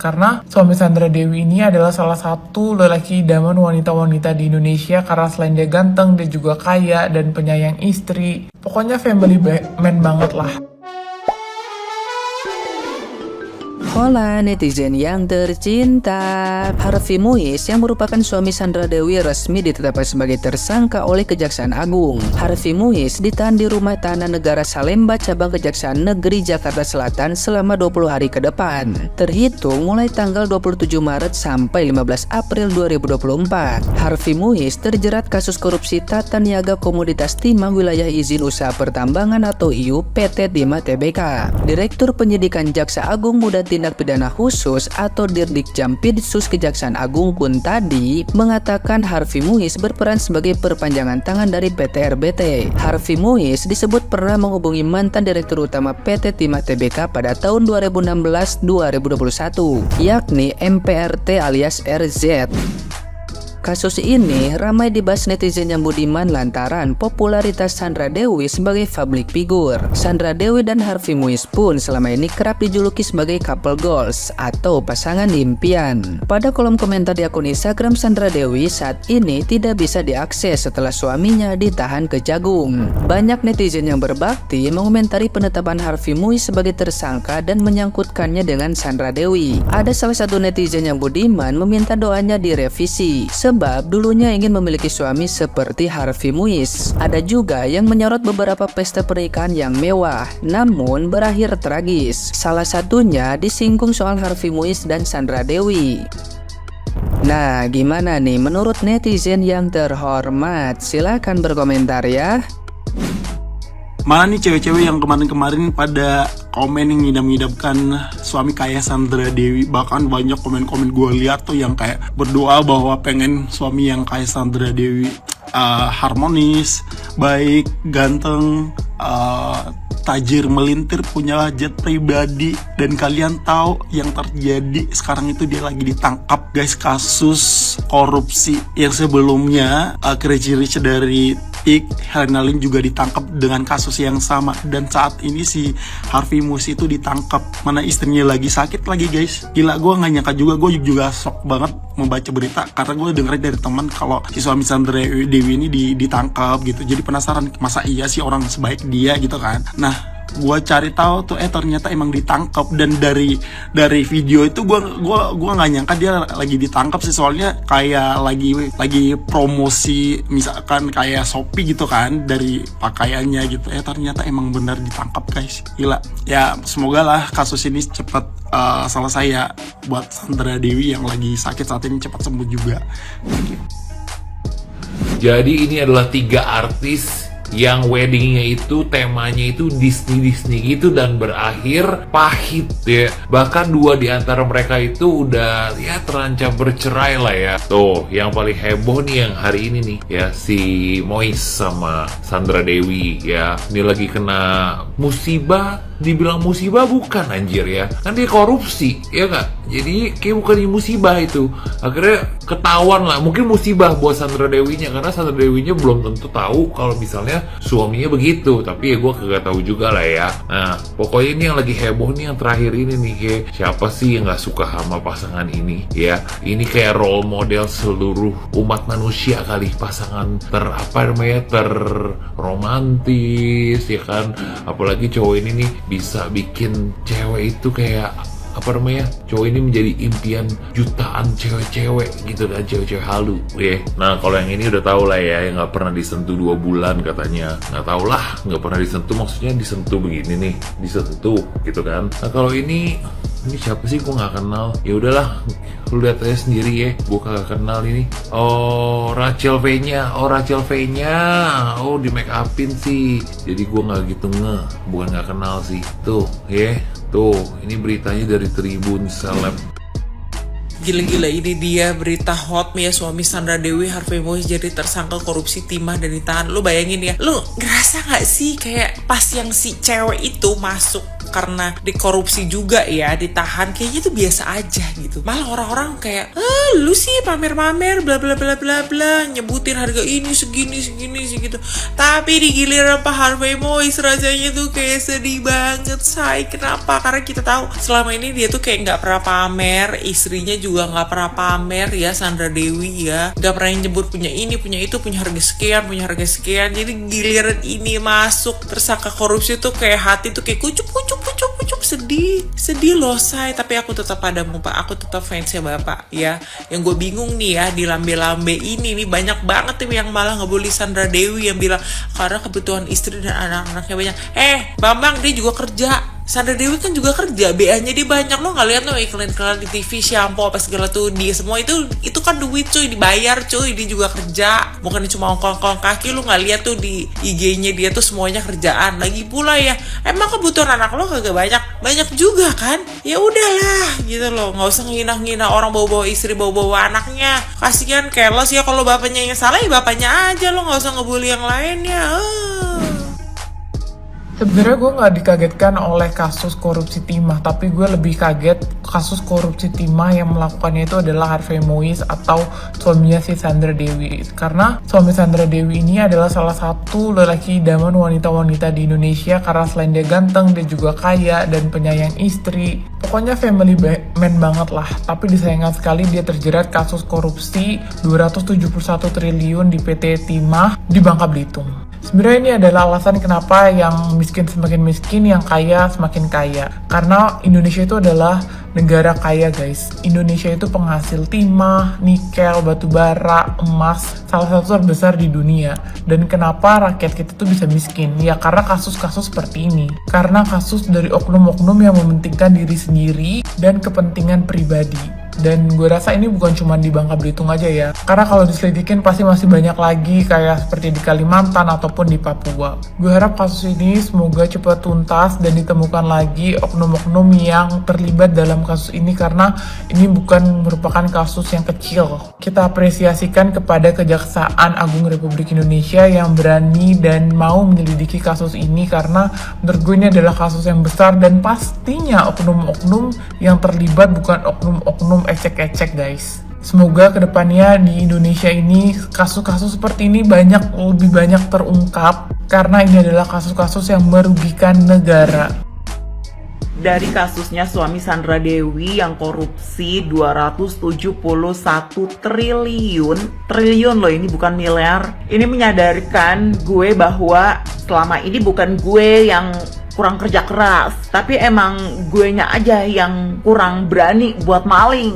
karena suami Sandra Dewi ini adalah salah satu lelaki idaman wanita-wanita di Indonesia karena selain dia ganteng, dia juga kaya dan penyayang istri. Pokoknya family man banget lah. Hola netizen yang tercinta, Harvey Muiz yang merupakan suami Sandra Dewi resmi ditetapkan sebagai tersangka oleh Kejaksaan Agung. Harvey Muiz ditahan di rumah tahanan negara Salemba cabang Kejaksaan Negeri Jakarta Selatan selama 20 hari ke depan, terhitung mulai tanggal 27 Maret sampai 15 April 2024. Harvey Muiz terjerat kasus korupsi tata niaga komoditas timah wilayah izin usaha pertambangan atau IU PT Timah Tbk. Direktur Penyidikan Jaksa Agung Muda Tindak Pidana Khusus atau Dirdik Jampidsus Kejaksaan Agung Kuntadi mengatakan Harvey Muiz berperan sebagai perpanjangan tangan dari PT RBT. Harvey Muiz disebut pernah menghubungi mantan Direktur Utama PT Timah Tbk pada tahun 2016-2021, yakni MPRT alias RZ. Kasus ini ramai dibahas netizen yang budiman lantaran popularitas Sandra Dewi sebagai public figure. Sandra Dewi dan Harvey Muiz pun selama ini kerap dijuluki sebagai couple goals atau pasangan impian. Pada kolom komentar di akun Instagram Sandra Dewi saat ini tidak bisa diakses setelah suaminya ditahan Kejagung. Banyak netizen yang berbakti mengomentari penetapan Harvey Muiz sebagai tersangka dan menyangkutkannya dengan Sandra Dewi. Ada salah satu netizen yang budiman meminta doanya direvisi, sebab dulunya ingin memiliki suami seperti Harvey Muiz. Ada juga yang menyorot beberapa pesta pernikahan yang mewah, namun berakhir tragis. Salah satunya disinggung soal Harvey Muiz dan Sandra Dewi. Nah, gimana nih menurut netizen yang terhormat? Silahkan berkomentar ya. Malah nih cewek-cewek yang kemarin-kemarin pada komen yang ngidam-ngidamkan suami kayak Sandra Dewi. Bahkan banyak komen-komen gue lihat tuh yang kayak berdoa bahwa pengen suami yang kayak Sandra Dewi, harmonis, baik, ganteng, tajir, melintir, punya jet pribadi. Dan kalian tahu yang terjadi sekarang itu dia lagi ditangkap guys, kasus korupsi yang sebelumnya Crazy Rich dari Helena Lim juga ditangkap dengan kasus yang sama. Dan saat ini si Harvey Muiz itu ditangkap, mana istrinya lagi sakit lagi guys. Gila, gue gak nyangka juga, gue juga shock banget membaca berita karena gue dengerin dari teman kalau si suami Sandra Dewi ini ditangkap gitu. Jadi penasaran, masa iya sih orang sebaik dia gitu kan. Nah, gue cari tahu tuh ternyata emang ditangkap. Dan dari video itu gue nggak nyangka dia lagi ditangkap sih, soalnya kayak lagi promosi misalkan kayak Shopee gitu kan dari pakaiannya gitu. Ternyata emang benar ditangkap guys. Gila ya, semoga lah kasus ini cepat selesai ya buat Sandra Dewi yang lagi sakit saat ini, cepat sembuh juga. Jadi ini adalah 3 artis yang weddingnya itu temanya itu Disney gitu dan berakhir pahit ya. Bahkan 2 di antara mereka itu udah ya terancam bercerai lah ya. Tuh yang paling heboh nih yang hari ini nih ya, si Muiz sama Sandra Dewi ya. Ini lagi kena musibah. Dibilang musibah bukan anjir ya, kan dia korupsi ya nggak, jadi kayak bukan musibah itu. Akhirnya ketahuan lah, mungkin musibah buat Sandra Dewinya karena Sandra Dewinya belum tentu tahu kalau misalnya suaminya begitu, tapi ya gue kagak tahu juga lah ya. Nah pokoknya ini yang lagi heboh nih yang terakhir ini nih, kayak siapa sih yang nggak suka sama pasangan ini ya. Ini kayak role model seluruh umat manusia kali, pasangan terromantis ya kan. Apalagi cowok ini nih bisa bikin cewek itu kayak cowok ini menjadi impian jutaan cewek-cewek gitu kan, cewek-cewek halu ya. Nah kalau yang ini udah tau lah ya, yang nggak pernah disentuh 2 bulan katanya. Nggak tau lah, nggak pernah disentuh maksudnya disentuh begini nih, disentuh gitu kan. Nah kalau ini siapa sih, gue nggak kenal. Ya udahlah, lu lihat aja sendiri ya, gue kagak kenal ini. Oh Rachel V-nya, oh di make upin sih, jadi gue nggak gitu bukan nggak kenal sih. Tuh ya, tuh ini beritanya dari Tribun Seleb. Gila-gila, ini dia berita hot nih ya, suami Sandra Dewi Harvey Moise jadi tersangka korupsi timah dan ditahan. Lu bayangin ya, lu ngerasa gak sih kayak pas yang si cewek itu masuk karena dikorupsi juga ya, ditahan, kayaknya tuh biasa aja gitu. Malah orang-orang kayak, lu sih pamer-pamer bla bla bla bla bla, nyebutin harga ini segini segitu. Tapi di giliran Pak Harvey Moise rasanya tuh kayak sedih banget, say. Kenapa? Karena kita tahu selama ini dia tuh kayak nggak pernah pamer, istrinya juga nggak pernah pamer ya, Sandra Dewi ya, nggak pernah nyebut punya ini, punya itu, punya harga sekian. Jadi giliran ini masuk tersangka korupsi tuh kayak hati tuh kayak kucup, sedih loh, say. Tapi aku tetap padamu Pak, aku tetap fansnya Bapak ya. Yang gue bingung nih ya, di lambe-lambe ini nih banyak banget tuh yang malah ngebully Sandra Dewi, yang bilang karena kebutuhan istri dan anak-anaknya banyak. Bambang, dia juga kerja. Sandra Dewi kan juga kerja, BA-nya dia banyak. Lo gak lihat lo iklan-iklan di TV, shampoo apa segala tuh, dia semua itu kan duit cuy, dibayar cuy, dia juga kerja. Bukan cuma ongkong-ongkong kaki. Lo gak lihat tuh di IG-nya dia tuh semuanya kerjaan. Lagi pula ya, emang kebutuhan anak lo kagak banyak juga kan? Ya udahlah gitu loh, nggak usah ngina-ngina orang bawa-bawa istri, bawa-bawa anaknya. Kasihan keles ya, kalau bapaknya yang salah ya bapaknya aja, lo nggak usah ngebully yang lainnya. Sebenarnya gue nggak dikagetkan oleh kasus korupsi timah, tapi gue lebih kaget kasus korupsi timah yang melakukannya itu adalah Harvey Moise atau suaminya si Sandra Dewi. Karena suami Sandra Dewi ini adalah salah satu lelaki idaman wanita-wanita di Indonesia karena selain dia ganteng, dia juga kaya dan penyayang istri. Pokoknya family man banget lah. Tapi disayangkan sekali dia terjerat kasus korupsi 271 triliun di PT Timah di Bangka Belitung. Sebenarnya ini adalah alasan kenapa yang miskin semakin miskin, yang kaya semakin kaya. Karena Indonesia itu adalah negara kaya guys. Indonesia itu penghasil timah, nikel, batu bara, emas, salah satu terbesar di dunia. Dan kenapa rakyat kita tuh bisa miskin? Ya karena kasus-kasus seperti ini. Karena kasus dari oknum-oknum yang mementingkan diri sendiri dan kepentingan pribadi. Dan gue rasa ini bukan cuma di Bangka Belitung aja ya, karena kalau diselidikin pasti masih banyak lagi kayak seperti di Kalimantan ataupun di Papua. Gue harap kasus ini semoga cepat tuntas dan ditemukan lagi oknum-oknum yang terlibat dalam kasus ini, karena ini bukan merupakan kasus yang kecil. Kita apresiasikan kepada Kejaksaan Agung Republik Indonesia yang berani dan mau menyelidiki kasus ini, karena menurut gue ini adalah kasus yang besar dan pastinya oknum-oknum yang terlibat bukan oknum-oknum ecek-ecek guys. Semoga kedepannya di Indonesia ini kasus-kasus seperti ini lebih banyak terungkap, karena ini adalah kasus-kasus yang merugikan negara. Dari kasusnya suami Sandra Dewi yang korupsi 271 triliun loh, ini bukan miliar. Ini menyadarkan gue bahwa selama ini bukan gue yang kurang kerja keras, tapi emang guenya aja yang kurang berani buat maling.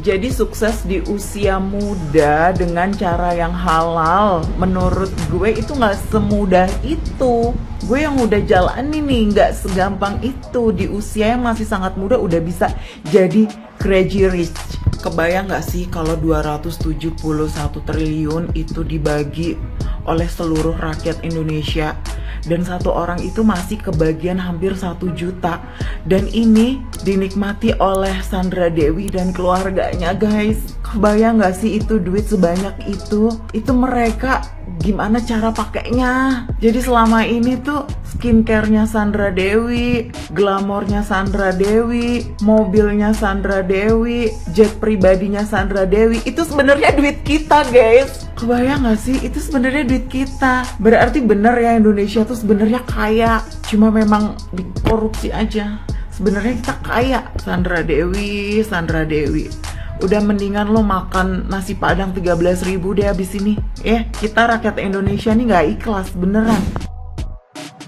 Jadi sukses di usia muda dengan cara yang halal, menurut gue itu gak semudah itu. Gue yang udah jalanin nih, gak segampang itu. Di usia yang masih sangat muda udah bisa jadi crazy rich. Kebayang gak sih kalau 271 triliun itu dibagi oleh seluruh rakyat Indonesia, dan satu orang itu masih kebagian hampir 1 juta, dan ini dinikmati oleh Sandra Dewi dan keluarganya guys. Kebayang gak sih itu duit sebanyak itu mereka gimana cara pakainya. Jadi selama ini tuh skincare-nya Sandra Dewi, glamornya Sandra Dewi, mobilnya Sandra Dewi, jet pribadinya Sandra Dewi, itu sebenarnya duit kita guys. Kebayang gak sih itu sebenarnya duit kita? Berarti bener ya Indonesia tuh sebenarnya kaya, cuma memang dikorupsi aja. Sebenarnya kita kaya. Sandra Dewi, udah mendingan lo makan nasi padang 13.000 deh abis ini. Kita rakyat Indonesia nih gak ikhlas beneran.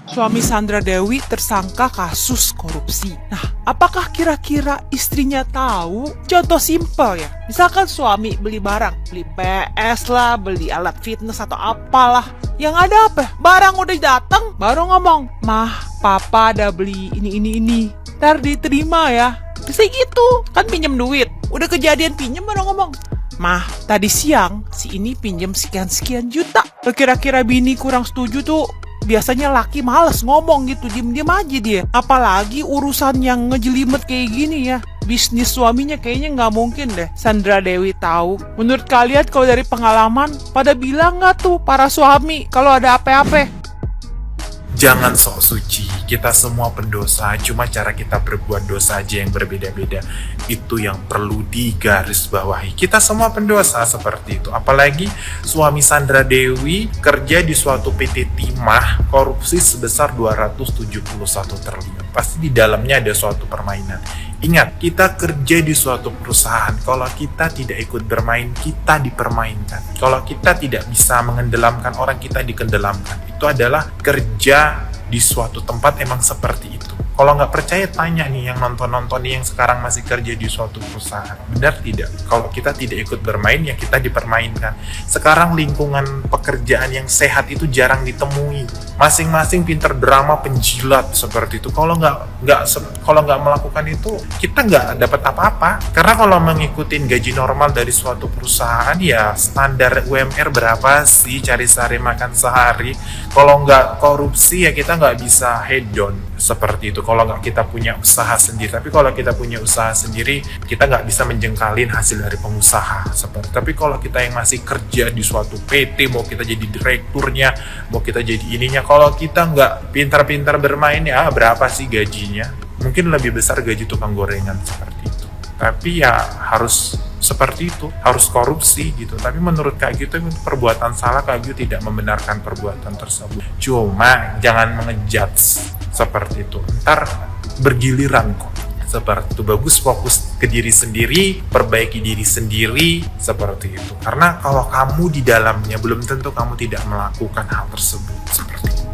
Suami Sandra Dewi tersangka kasus korupsi. Nah, apakah kira-kira istrinya tahu? Contoh simpel ya, misalkan suami beli barang, beli PS lah, beli alat fitness atau apalah. Yang ada apa? Barang udah datang, baru ngomong, "Mah, papa ada beli ini. Ntar diterima ya." Bisa gitu, kan pinjem duit. Udah kejadian pinjem baru ngomong, "Mah, tadi siang si ini pinjem sekian-sekian juta." Kira-kira bini kurang setuju tuh, biasanya laki males ngomong gitu, diem-diem aja dia. Apalagi urusan yang ngejelimet kayak gini ya. bisnis suaminya kayaknya nggak mungkin deh Sandra Dewi tahu. Menurut kalian kalau dari pengalaman, pada bilang nggak tuh para suami kalau ada apa-apa? Jangan sok suci, kita semua pendosa, cuma cara kita berbuat dosa aja yang berbeda-beda. Itu yang perlu digarisbawahi. Kita semua pendosa seperti itu. Apalagi suami Sandra Dewi kerja di suatu PT Timah, korupsi sebesar 271 triliun. Pasti di dalamnya ada suatu permainan. Ingat, kita kerja di suatu perusahaan. Kalau kita tidak ikut bermain, kita dipermainkan. Kalau kita tidak bisa mengendelamkan orang, kita dikendelamkan. Itu adalah kerja di suatu tempat emang seperti itu. Kalau nggak percaya, tanya nih yang nonton-nonton nih yang sekarang masih kerja di suatu perusahaan. Benar tidak? Kalau kita tidak ikut bermain, ya kita dipermainkan. Sekarang lingkungan pekerjaan yang sehat itu jarang ditemui. Masing-masing pinter drama, penjilat seperti itu. Kalau nggak melakukan itu, kita nggak dapat apa-apa. Karena kalau mengikuti gaji normal dari suatu perusahaan, ya standar UMR berapa sih cari sehari makan sehari. Kalau nggak korupsi, ya kita nggak bisa hedon seperti itu. Kalau nggak kita punya usaha sendiri. Tapi kalau kita punya usaha sendiri, kita nggak bisa menjengkalin hasil dari pengusaha seperti. Tapi kalau kita yang masih kerja di suatu PT, mau kita jadi direkturnya, mau kita jadi ininya, kalau kita nggak pintar-pintar bermain, ya berapa sih gajinya? Mungkin lebih besar gaji tukang gorengan seperti itu. Tapi ya harus seperti itu, harus korupsi gitu. Tapi menurut Kak Gyu itu perbuatan salah. Kak Gyu tidak membenarkan perbuatan tersebut. Cuma jangan mengejudge seperti itu. Ntar bergiliran kok. Seperti itu. Bagus fokus ke diri sendiri, perbaiki diri sendiri, seperti itu. Karena kalau kamu di dalamnya, belum tentu kamu tidak melakukan hal tersebut. Seperti itu.